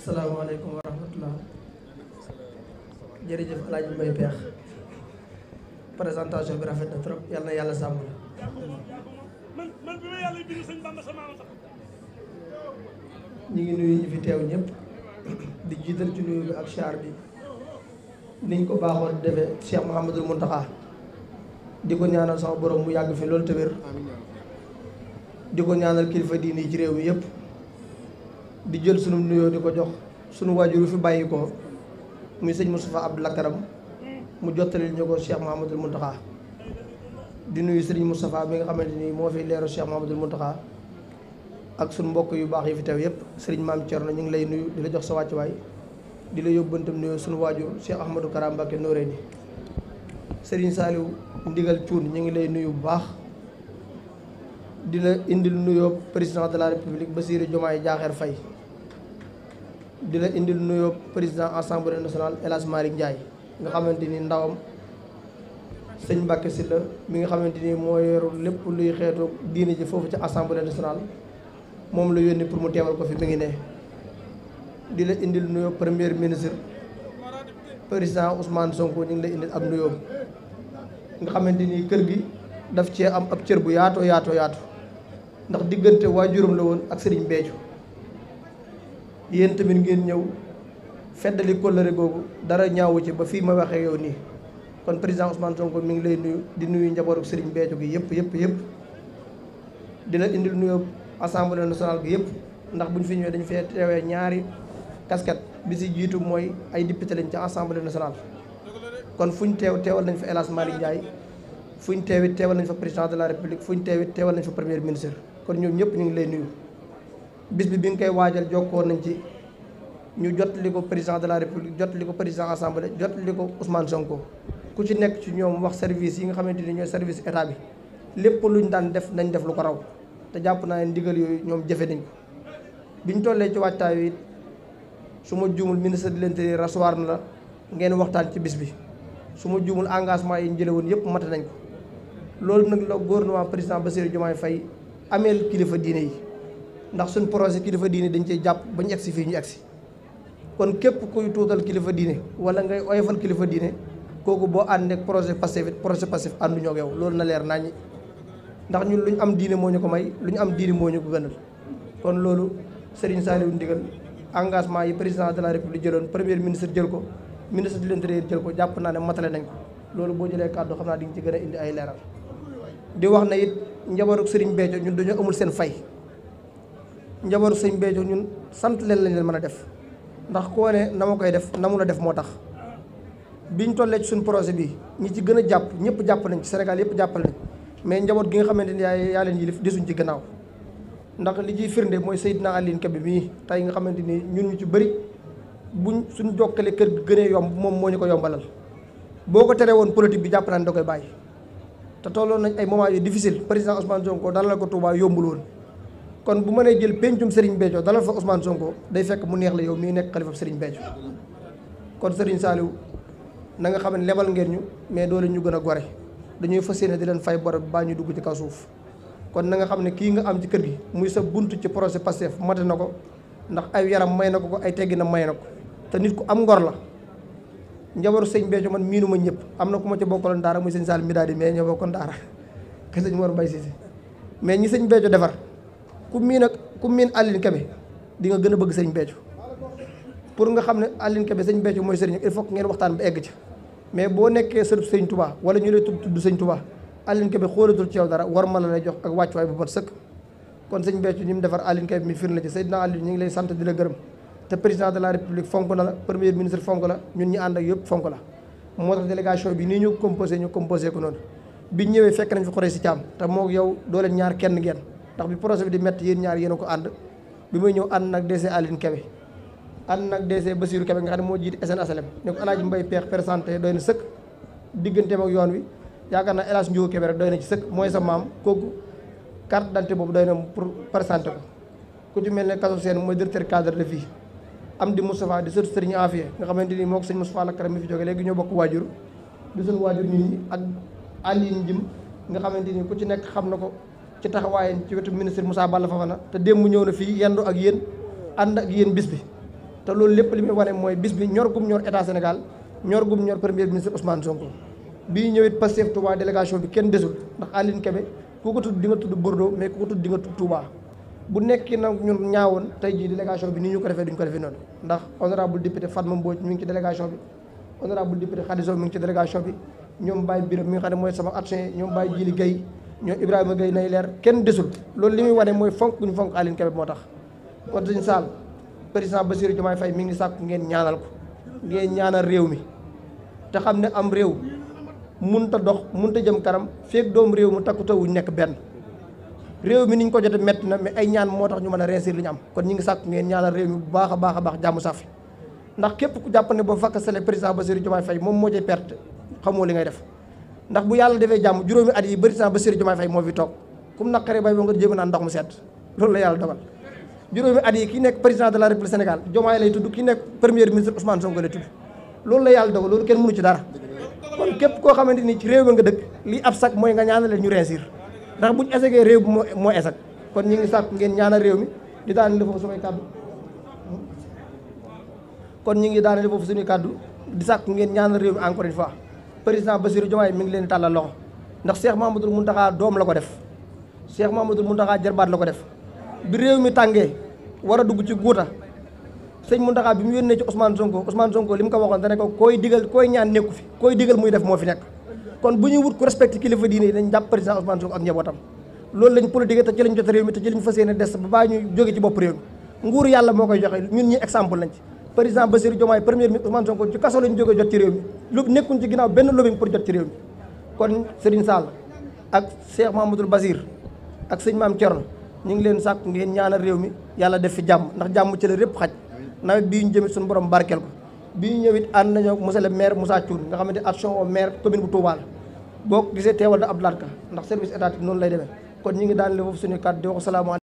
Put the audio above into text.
salaamaaleykum wa rahmatullah. jërëjëf El Hadj Mbaye Peex présentation bi rafet na trop yal na yàlla sàmm la. man bi ma yàlla bind sëñ Bamba sama sax. ñu ngi nuyu ñu fi teew ñëpp di jiital ci nuyu bi ak char bi niñ ko baaxoon defee Cheikh Mouhamadul Mountakha di ko ñaanal sama borom mu yàgg fi loolu te wér di ko ñaanal kilifa diini ci réew mi yëpp di jël sunu nuyoo di ko jox sunu waajur fi bàyyi ko muy sëñ Moustapha Abdou Lakaram mu jottali ñu ko Cheikh Mouhamadul Mountakha di nuyu sëriñ Moustapha mi nga xamante ni moo fi leeru Cheikh Mouhamadul Mountakha ak sunu mbokk yu baax yi fi teew yëpp sëriñ Maam Thierno ñu ngi lay nuyu di la jox sa wàccuwaay di la yóbbantam nuyoo sunu waajur Cheikh Ahmadou Kara Mbacké Noreyni sëriñ Saliou Ndigal Thioune ñu ngi lay nuyu bu baax di la indil nuyoo président de la république Bassirou Diomaye Diakhar Faye di la indil nuyoo président assemblée nationale El Hadj Malick Ndiaye nga xamante ni ndawam sëñ Mbacké Sylla mi nga xamante ni moo yoru lépp luy xeetu diine ji foofu ci assemblée nationale moom la yónni pour mu teewal ko fi mi ngi ne di la indil nuyoo premier ministre président Ousmane Sonko ñu ngi lay indil ab nuyoo nga xamante ni kër gi daf cee am ab cër bu yaatoo yaatu ndax diggante waajuram la woon ak Serigne Béthio yéen tamit ngeen ñëw feddali kóllëre googu dara ñaawu ci ba fii ma waxee yow nii kon président Ousmane Sonko mi ngi lay nuyu di nuyu njabootu Serigne Béthio gi yëpp di la indil nuyoo assemblée nationale gi yëpp ndax bu ñu fi ñëwee dañu fee teewee ñaari casquette bi si jiitu mooy ay député lañ ci assemblée nationale kon fu ñu teewal nañ fa El Hadj Malick Ndiaye fu ñu teewit teewal nañ fa président de la république fu ñu teewit teewal nañ fa premier ministre kon ñoom ñëpp ñu ngi lay nuyu bis bi nga koy waajal jokkoo nañ ci ñu jotali ko président de la république jotali ko président assemblée jotali ko Ousmane Sonko ku ci nekk ci ñoom wax service yi nga xamante ni ñooy service état bi lépp luñ daan def nañ def lu ko raw te jàpp naa ne ndigal yooyu ñoom jëfe nañ ko biñ tollee ci waajtaay wi su ma juumul ministre de l'intérieur recevoir na la ngeen waxtaan ci bis bi su ma juumul engagement yi ñu jële woon yëpp mate nañ ko loolu nag la gouvernement président Bassirou Diomaye Faye ameel kilifa diine yi ndax suñ projet kilifa diine dañ cey jàpp ba ñu egsi fii ñu egsi kon képp kuy tuutal kilifa diine wala ngay oyofal kilifa diine kooku boo ànd ak projet Pastef ànduñoo ak yow loolu na leer naññi ndax ñun lu ñu am diine moo ñu ko may lu ñu am diine moo ñu ko gënal kon loolu Serigne Saliou Ndigal engagement yi président de la république jëloon premier ministre jël ko ministre de l'intérieur jël ko jàpp naa ne matale nañ ko loolu boo jëlee kàddu xam naa di nga ci gën a indi ay leeral di wax na it njabootu Serigne Béthio ñun dañoo amul seen fay njabootu Serigne Béthio ñun sant leen lañ leen mën a def ndax koo ne na ma koy def na mu la def moo tax biñ tollee ci suñu projet bi ñi ci gën a jàpp ñëpp jàpp nañ ci Sénégal yëpp jàppal nañ mais njaboot gi nga xamante ni yaa leen yilif desuñ ci gannaaw ndax li ciy firnde mooy Seydina Aline Kébé mii tey nga xamante ni ñun ñu ci bëri buñ suñ jokkale kër gi gënee yomb moom moo ñu ko yombalal boo ko teree woon politique bi jàpp naa ne da koy bàyyi te tolloon nañ ay moment yu difficile président Ousmane Sonko dalal ko Touba yombul woon kon bu mënee jël pencum Serigne Béthio dalal fa Ousmane Sonko day fekk mu neex la yow mii nekk xalifa Serigne Béthio kon Serigne Saliou na nga xam ne lebal ngeen ñu mais doole ñu gën a gore dañuy fas yéene di leen fay bor baa ñu dugg ci kaw suuf kon na nga xam ne kii nga am ci kër gi muy sa buntu ci projet Pastef mate na ko ndax ay yaram may na ko ay tegginam may na ko te nit ku am ngor la njabootu sëñ Béthio man miinu ma ñëpp am na ku ma ci bokkaloon daara muy sëñ Sall mi daal di mais ñoo bokkoon daara ke sëñ Mor Mbaye Cissé mais ñi sëñ Béthio defar ku miin Aline Kébé di nga gën a bëgg sëñ Béthio pour nga xam ne Aline Kébé sëñ Béthio mooy sëriñ il faut que ngeen waxtaan ba egg ci mais boo nekkee sërëb sëñ Touba wala ñu lay tudd sëñ Touba Aline Kébé xoolatul ci yow dara war ma la lay jox ak wàccuwaay bu mat sëkk kon sëñ Béthio ñi mu defar Aline Kébé mi firnde la ci Seydina Aline ñu ngi lay sant di la gërëm te président de la république fonk na la premier ministre fonk la ñun ñi ànd ak yëpp fonk la moo tax délégation bi nii ñu composé ko noonu biñ ñëwee fekk nañ fi xoree si caam te moo yow doo leen ñaar kenn ngeen ndax bi projet bi di métti yéen ñaar yéen a ko ànd bi may ñëw ànd nag DC Aline Kébé ànd nag DC Bassirou Kébé nga xam ne moo jiite SNHLM ne ko El Hadj Mbaye Peex présenté doy na sëkk digganteem ak yoon wi yaakaar naa El Hadj Ndiou Kébé rek doy na ci sëkk mooy sa maam kooku carte d'identité boobu doy na pour présenté ko ku ci mel ne Kaso Seen mooy directeur cadre de vie am di Moustapha di sëtu Serigne Afia nga xamante ni moo ko sëñ Moustapha Lakaram mi fi jóge léegi ñoo bokk waajur di suñu waajur nit ñi ak Aline Jim nga xamante ni ku ci nekk xam na ko ci taxawaayam ci wetu ministre Moussa Balla Fafana te démb ñëw na fii yendu ak yéen ànd ak yéen bis bi te loolu lépp li muy wane mooy bis bi ñor gum ñor état Sénégal ñor gum ñor premier ministre Ousmane Sonko. bii ñëwit Pastef Touba délégation bi kenn desul ndax Aline Kébé ku ko tudd di nga tudd Bordeaux mais ku ko tudd di nga tudd Touba bu nekki nag ñun ñaawoon tey jii délégation bi ni ñu ko defee duñ ko defee noonu ndax honorable député Fatma Mbodj mi ngi ci délégation bi honorable député Khadiso mi ngi ci délégation bi ñoom Baye Biram mi nga xam ne mooy sama adjoint ñoom Baye Djili Gueye ñoom Ibrahima Gueye nay leer kenn desul loolu li muy wane mooy fonk ñu fonk Aline Kébé moo tax kon sëñ Sall président Bassirou Diomaye Faye mi ngi sàkku ngeen ñaanal ko ngeen ñaanal réew mi te xam ne am réew munta dox munta jëm kanam feeg doomu réew mu takku tawuñ nekk benn réew mi niñ ko jote metti na mais ay ñaan moo tax ñu mën a réussir li ñu am kon ñi ngi sàkku ngeen ñaanal réew mi bu baax a baax a baax jàmm safi ndax képp ku jàpp ne boo fakk sele président Bassirou Diomaye Faye moom moo cay perte xamoo li ngay def ndax bu yàlla defee jàmm juróomi at yi président Bassirou Diomaye Faye moo fi toog kum naqaree bay ba nga jéem a naan ndox mu sedd loolu la yàlla dogal juróomi at yi ki nekk président de la République Sénégal Diomaye lay tudd ki nekk premier ministre Ousmane Sonko lay tudd loolu la yàlla dogal loolu kenn mënu ci dara kon képp koo xamante ni ci réew mi nga dëkk lii ab sac mooy nga ñaanal ñu réussir ndax buñ esegee réew bi moo eseg kon ñu ngi sàkk ngeen ñaanal réew mi di daanale foofu samay kàddu kon ñu ngi daanale foofu suñuy kàddu di sàkk ngeen ñaanal réew mi encore une fois président Bassirou Diomaye mi ngi leen tàllal loxo ndax Cheikh Mamadou Mountakha doom la ko def Cheikh Mamadou Mountakha jarbaat la ko def bi réew mi tàngee war a dugg ci guuta sëñ Mountakha bi mu yónnee ci Ousmane Sonko li mu ko waxoon dane ko koy digal koy ñaan nekku fi koy digal muy def moo fi nekk kon bu ñuy wut ku respecté kilifa diine yi dañ jàpp président Ousmane Sonko ak njabootam loolu lañ politique te ci lañ jot réew mi te ci lañ fas yéene des ba baa ñu jóge ci bopp réew mi nguur yàlla moo koy joxe ñun ñi exemple lañ ci président Bassirou Diomaye premier ministre Ousmane Sonko ci kaso lañ jóge jot ci réew mi lu nekkuñ ci ginnaaw benn lobbying pour jot ci réew mi kon Serigne Sall ak Cheikh Mamadou Basir ak sëñ Maam Thierno ñu ngi leen sàkk ngeen ñaanal réew mi yàlla def fi jàmm ndax jàmm ci la répp xaj nawet bii ñu jëmit suñu borom barkeel ko bii ñu ñëwit ànd nañoo monsieur le maire Moussa Thioune nga xamante action au maire commune bu Touba la boo gisee teewal na Abdoulaye Ka ndax service étatique noonu lay demee kon ñu ngi daan le foofu suñu kàddu di wax salaamaaleykum